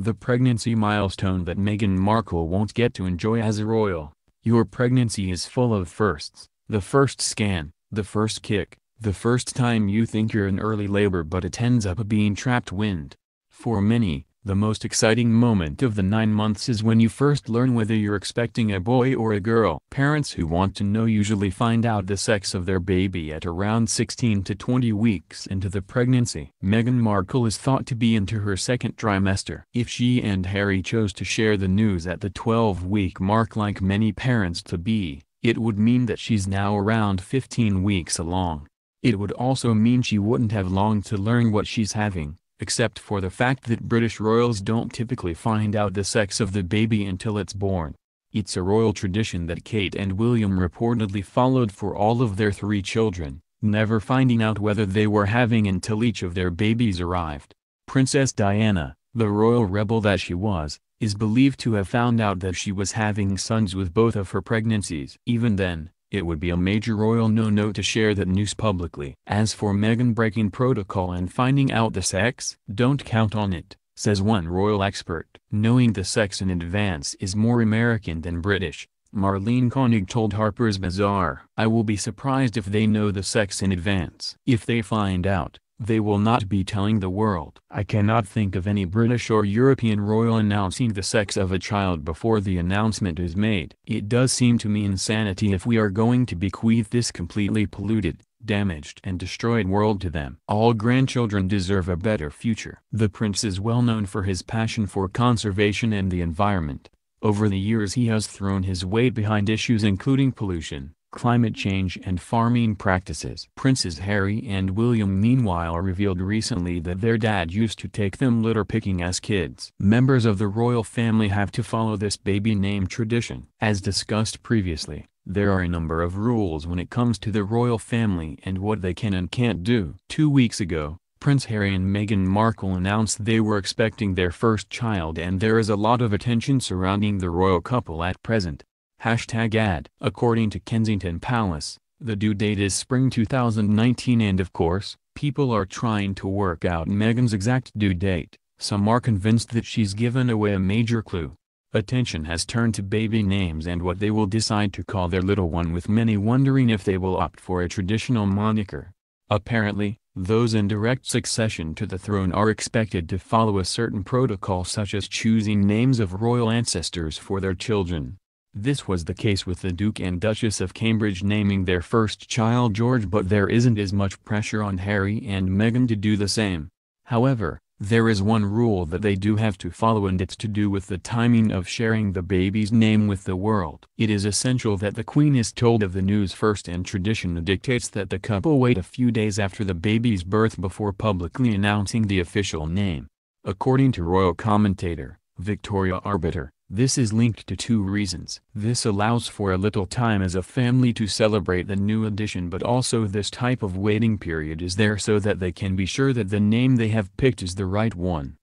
The pregnancy milestone that Meghan Markle won't get to enjoy as a royal. Your pregnancy is full of firsts. The first scan, the first kick, the first time you think you're in early labor but it ends up being trapped wind. For many, the most exciting moment of the 9 months is when you first learn whether you're expecting a boy or a girl. Parents who want to know usually find out the sex of their baby at around 16 to 20 weeks into the pregnancy. Meghan Markle is thought to be into her second trimester. If she and Harry chose to share the news at the 12-week mark like many parents-to-be, it would mean that she's now around 15 weeks along. It would also mean she wouldn't have long to learn what she's having, except for the fact that British royals don't typically find out the sex of the baby until it's born. It's a royal tradition that Kate and William reportedly followed for all of their 3 children, never finding out whether they were having until each of their babies arrived. Princess Diana, the royal rebel that she was, is believed to have found out that she was having sons with both of her pregnancies. Even then, it would be a major royal no-no to share that news publicly. As for Meghan breaking protocol and finding out the sex, don't count on it, says one royal expert. Knowing the sex in advance is more American than British, Marlene Koenig told Harper's Bazaar. I will be surprised if they know the sex in advance. If they find out, they will not be telling the world. I cannot think of any British or European royal announcing the sex of a child before the announcement is made. It does seem to me insanity if we are going to bequeath this completely polluted, damaged and destroyed world to them. All grandchildren deserve a better future. The prince is well known for his passion for conservation and the environment. Over the years he has thrown his weight behind issues including pollution, climate change and farming practices. Princes Harry and William meanwhile revealed recently that their dad used to take them litter picking as kids. Members of the royal family have to follow this baby name tradition. As discussed previously, there are a number of rules when it comes to the royal family and what they can and can't do. 2 weeks ago, Prince Harry and Meghan Markle announced they were expecting their first child and there is a lot of attention surrounding the royal couple at present. #ad. According to Kensington Palace, the due date is spring 2019 and of course, people are trying to work out Meghan's exact due date. Some are convinced that she's given away a major clue. Attention has turned to baby names and what they will decide to call their little one, with many wondering if they will opt for a traditional moniker. Apparently, those in direct succession to the throne are expected to follow a certain protocol such as choosing names of royal ancestors for their children. This was the case with the Duke and Duchess of Cambridge naming their first child George, but there isn't as much pressure on Harry and Meghan to do the same. However, there is one rule that they do have to follow and it's to do with the timing of sharing the baby's name with the world. It is essential that the Queen is told of the news first and tradition dictates that the couple wait a few days after the baby's birth before publicly announcing the official name. According to royal commentator, Victoria Arbiter, this is linked to 2 reasons. This allows for a little time as a family to celebrate the new addition, but also this type of waiting period is there so that they can be sure that the name they have picked is the right one.